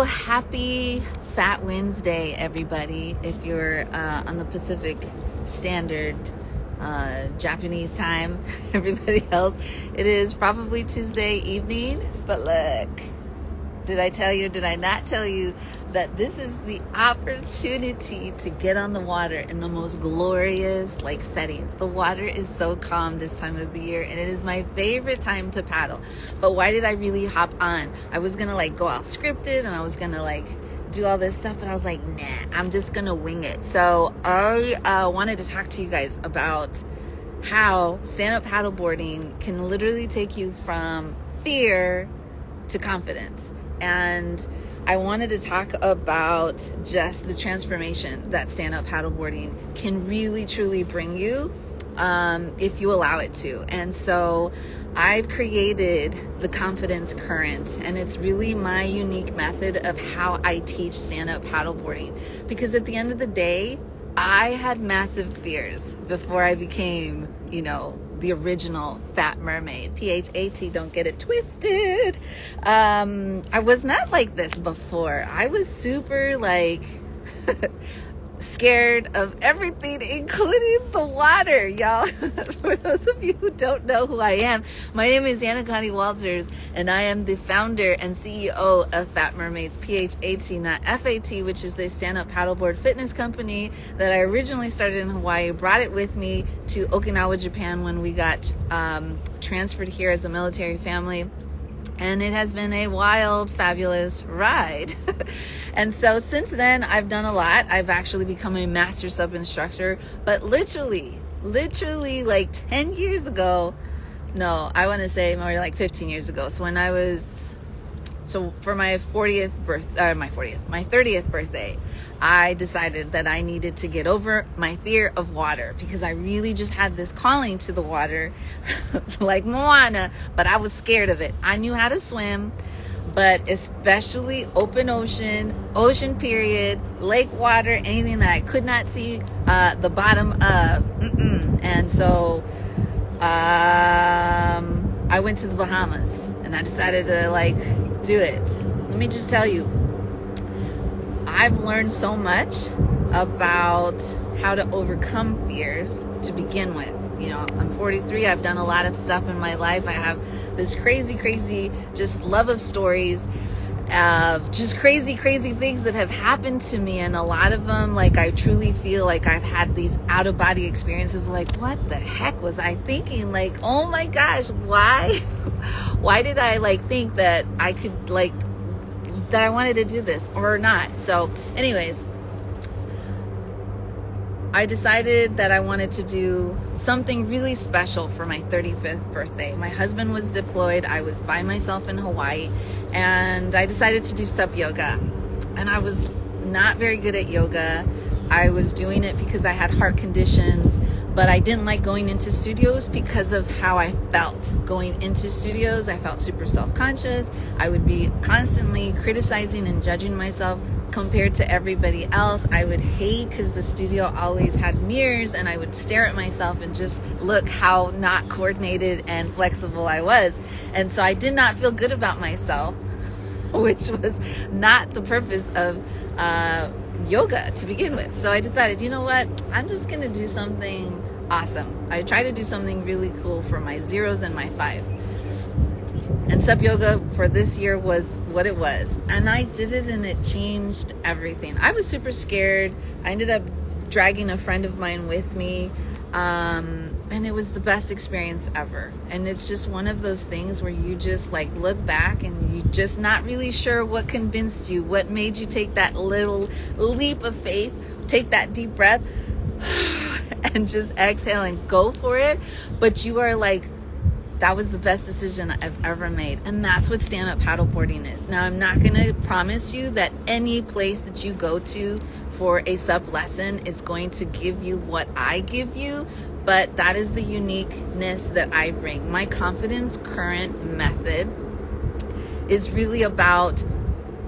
happy Fat Wednesday, everybody. If you're on the Pacific Standard Japanese time, everybody else, it is probably Tuesday evening. But look, did I tell you, did I not tell you that this is the opportunity to get on the water in the most glorious settings? The water is so calm this time of the year, and it is my favorite time to paddle. But why did I really hop on? I was gonna go out scripted, and I was gonna do all this stuff, but I was like, nah, I'm just gonna wing it. So I wanted to talk to you guys about how stand-up paddleboarding can literally take you from fear to confidence. And I wanted to talk about just the transformation that stand-up paddleboarding can really truly bring you if you allow it to. And so I've created the confidence current, and it's really my unique method of how I teach stand-up paddleboarding, because at the end of the day, I had massive fears before I became, the original Fat Mermaid. PHAT, don't get it twisted. I was not like this before. I was super scared of everything, including the water, y'all. For those of you who don't know who I am, my name is Anna Connie Walters, and I am the founder and CEO of Fat Mermaids, PHAT, not FAT, which is a stand-up paddleboard fitness company that I originally started in Hawaii, brought it with me to Okinawa, Japan when we got transferred here as a military family. And it has been a wild, fabulous ride. And so since then, I've done a lot. I've actually become a master sub instructor, but literally 10 years ago, no, I want to say more 15 years ago. So when for my 30th birthday, I decided that I needed to get over my fear of water, because I really just had this calling to the water like Moana, but I was scared of it. I knew how to swim, but especially open ocean period, lake water, anything that I could not see the bottom of. And so I went to the Bahamas, and I decided to do it. Let me just tell you, I've learned so much about how to overcome fears to begin with. I'm 43. I've done a lot of stuff in my life. I have this crazy just love of stories of just crazy things that have happened to me. And a lot of them, I truly feel like I've had these out of body experiences. What the heck was I thinking? Oh my gosh, why did I think that I could that I wanted to do this or not? So anyways, I decided that I wanted to do something really special for my 35th birthday. My husband was deployed. I was by myself in Hawaii, and I decided to do sup yoga. And I was not very good at yoga. I was doing it because I had heart conditions, but I didn't like going into studios because of how I felt going into studios. I felt super self-conscious. I would be constantly criticizing and judging myself compared to everybody else. I would hate because the studio always had mirrors, and I would stare at myself and just look how not coordinated and flexible I was. And so I did not feel good about myself, which was not the purpose of yoga to begin with. So I decided, you know what? I'm just going to do something awesome. I tried to do something really cool for my zeros and my fives. And sup yoga for this year was what it was. And I did it, and it changed everything. I was super scared. I ended up dragging a friend of mine with me. And it was the best experience ever. And it's just one of those things where you just look back, and you're just not really sure what convinced you, what made you take that little leap of faith, take that deep breath, and just exhale and go for it. But you are that was the best decision I've ever made. And that's what stand-up paddleboarding is. Now, I'm not going to promise you that any place that you go to for a sub lesson is going to give you what I give you, but that is the uniqueness that I bring. My confidence current method is really about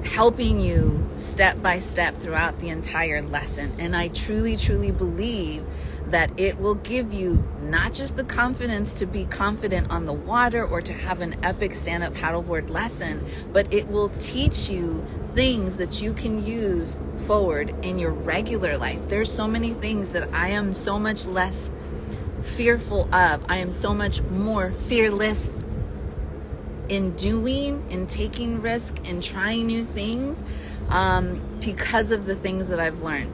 helping you step by step throughout the entire lesson. And I truly believe that it will give you not just the confidence to be confident on the water or to have an epic stand-up paddleboard lesson, but it will teach you things that you can use forward in your regular life. There's so many things that I am so much less fearful of. I am so much more fearless in doing, in taking risk, in trying new things, because of the things that I've learned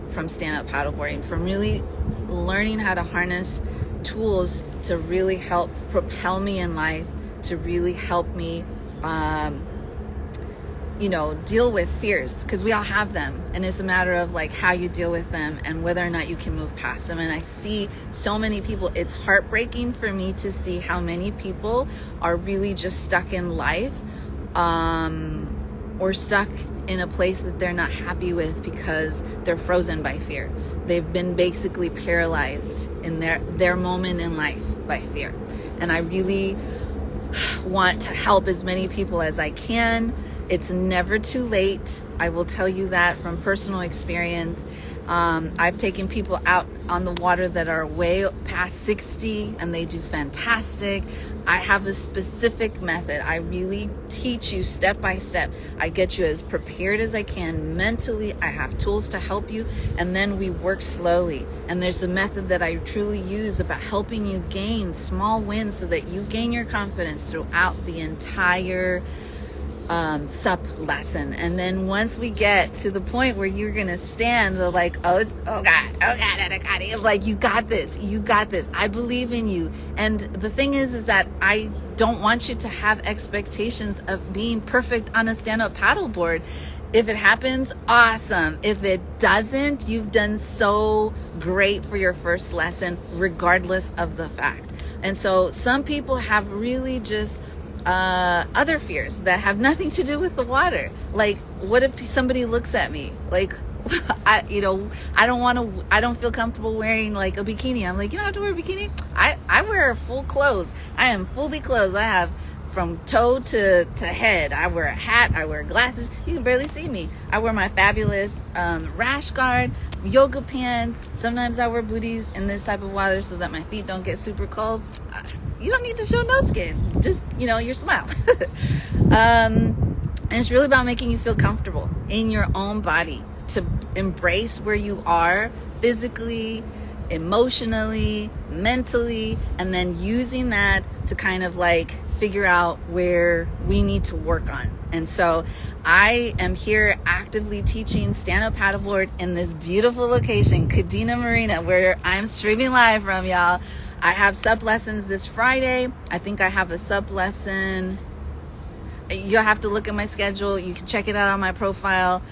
from stand-up paddleboarding, from really learning how to harness tools to really help propel me in life, to really help me deal with fears, because we all have them, and it's a matter of like how you deal with them and whether or not you can move past them. And I see so many people, it's heartbreaking for me to see how many people are really just stuck in life, or stuck in a place that they're not happy with because they're frozen by fear. They've been basically paralyzed in their moment in life by fear. And I really want to help as many people as I can. It's never too late. I will tell you that from personal experience. I've taken people out on the water that are way past 60 and they do fantastic. I have a specific method. I really teach you step by step. I get you as prepared as I can mentally. I have tools to help you, and then we work slowly. And there's a method that I truly use about helping you gain small wins so that you gain your confidence throughout the entire sup lesson. And then once we get to the point where you're gonna stand, they're like, oh God, I'm like, you got this, I believe in you. And the thing is that I don't want you to have expectations of being perfect on a stand-up paddleboard. If it happens, awesome. If it doesn't, you've done so great for your first lesson, regardless of the fact. And so some people have really just other fears that have nothing to do with the water. Like, what if somebody looks at me like, I don't feel comfortable wearing like a bikini. I'm like, you don't have to wear a bikini. I wear full clothes. I am fully clothed. I have from toe to head. I wear a hat. I wear glasses. You can barely see me. I wear my fabulous rash guard, yoga pants. Sometimes I wear booties in this type of water so that my feet don't get super cold. You don't need to show no skin. Just, your smile. And it's really about making you feel comfortable in your own body, to embrace where you are physically, emotionally, mentally, and then using that to kind of like figure out where we need to work on. And so I am here actively teaching stand-up paddleboard in this beautiful location, Kadena Marina, where I'm streaming live from, y'all. I have sup lessons this Friday. I think I have a sup lesson. You'll have to look at my schedule. You can check it out on my profile.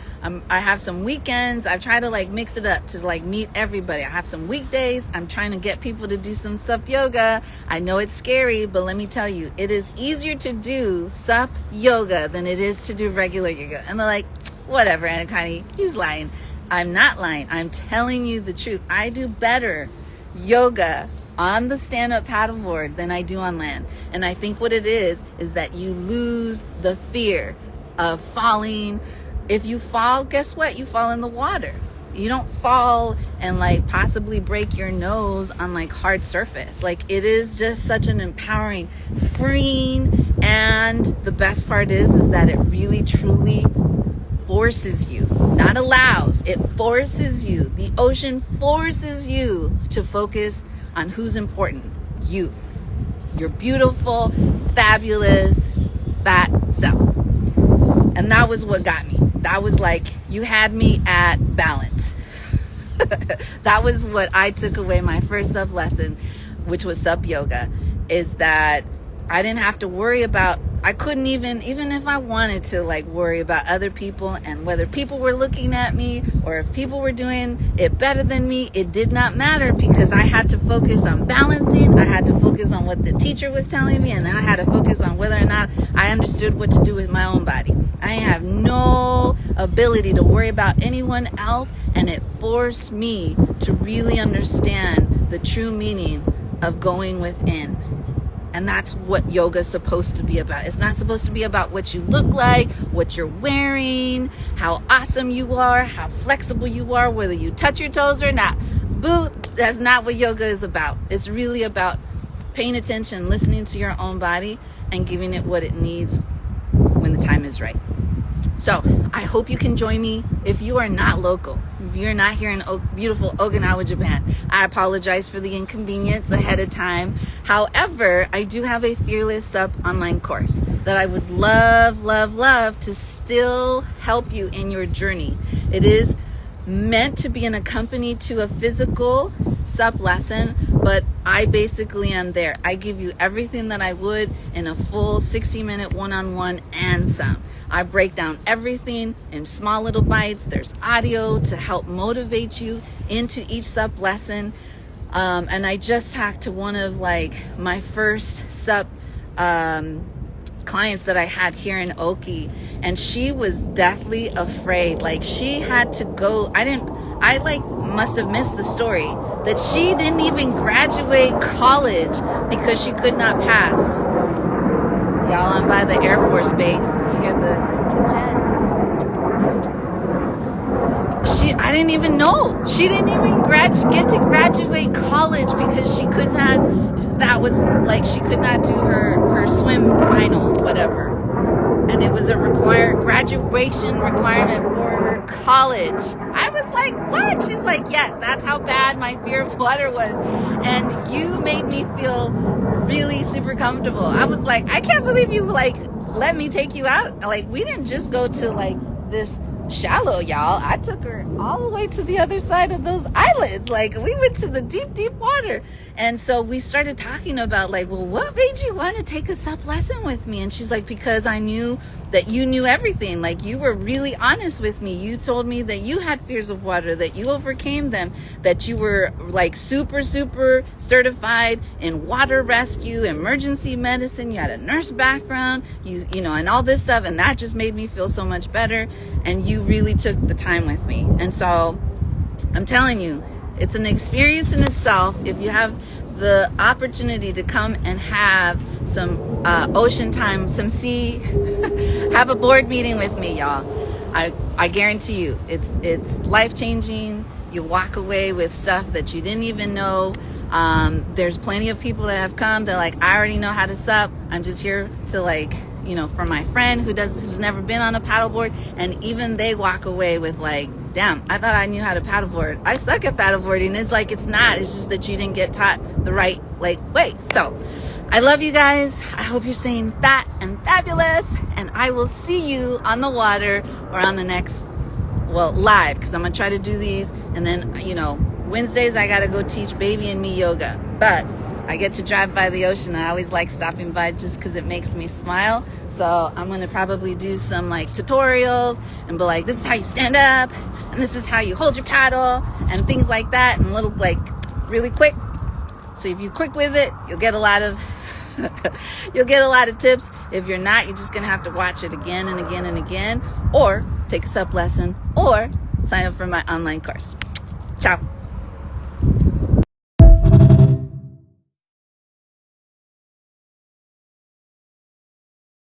I have some weekends. I try to like mix it up to like meet everybody. I have some weekdays. I'm trying to get people to do some sup yoga. I know it's scary, but let me tell you, it is easier to do sup yoga than it is to do regular yoga. And they're like, whatever, Anna Connie, you's lying. I'm not lying. I'm telling you the truth. I do better yoga on the stand-up paddleboard than I do on land. And I think what it is that you lose the fear of falling. If you fall, guess what? You fall in the water. You don't fall and like possibly break your nose on like hard surface. Like, it is just such an empowering, freeing, and the best part is that it really truly forces you, not allows, it forces you. The ocean forces you to focus on who's important. You, your beautiful, fabulous, fat self. And that was what got me. That was like, you had me at balance. That was what I took away my first sup lesson, which was sup yoga, is that I didn't have to worry about, I couldn't even if I wanted to like worry about other people and whether people were looking at me or if people were doing it better than me. It did not matter, because I had to focus on balancing. I had to focus on what the teacher was telling me, and then I had to focus on whether or not I understood what to do with my own body. I have no ability to worry about anyone else, and it forced me to really understand the true meaning of going within. And that's what yoga is supposed to be about. It's not supposed to be about what you look like, what you're wearing, how awesome you are, how flexible you are, whether you touch your toes or not. boo, that's not what yoga is about. It's really about paying attention, listening to your own body, and giving it what it needs when the time is right. So I hope you can join me. If you are not local, if you're not here in beautiful Okinawa, Japan, I apologize for the inconvenience ahead of time. However, I do have a Fearless SUP online course that I would love to still help you in your journey. It is meant to be an accompaniment to a physical SUP lesson, but I basically am there. I give you everything that I would in a full 60-minute one-on-one and some. I break down everything in small little bites. There's audio to help motivate you into each SUP lesson. And I just talked to one of my first SUP clients that I had here in Oki, and she was deathly afraid. She had to go. I must have missed the story that she didn't even graduate college because she could not pass. Y'all, I'm by the Air Force Base. You hear the jets? I didn't even know. She didn't even get to graduate college because she could not. That was she could not do her swim final, whatever. And it was a graduation requirement for her college. I was like, what? She's like, yes, that's how bad my fear of water was. And you made me feel really super comfortable. I was like, I can't believe you let me take you out. We didn't just go to this shallow, y'all. I took her all the way to the other side of those islands. We went to the deep water. And so we started talking about well, what made you want to take a SUP lesson with me? And she's like, because I knew that you knew everything. You were really honest with me. You told me that you had fears of water, that you overcame them, that you were super certified in water rescue, emergency medicine. You had a nurse background, you know, and all this stuff. And that just made me feel so much better. And you really took the time with me. And so I'm telling you, it's an experience in itself. If you have the opportunity to come and have some ocean time, some sea, have a board meeting with me, y'all. I guarantee you, it's life-changing. You walk away with stuff that you didn't even know. There's plenty of people that have come. They're like, I already know how to SUP. I'm just here to for my friend who's never been on a paddleboard, and even they walk away with damn, I thought I knew how to paddleboard. I suck at paddleboarding. It's not. It's just that you didn't get taught the right way. So I love you guys. I hope you're staying fat and fabulous, and I will see you on the water or on the next, live, because I'm going to try to do these. And then, Wednesdays I got to go teach baby and me yoga. But I get to drive by the ocean. I always like stopping by just because it makes me smile. So I'm going to probably do some tutorials and be this is how you stand up, and this is how you hold your paddle, and things like that, and little really quick. So if you're quick with it, you'll get a lot of tips. If you're not, you're just going to have to watch it again and again and again, or take a SUP lesson, or sign up for my online course. Ciao.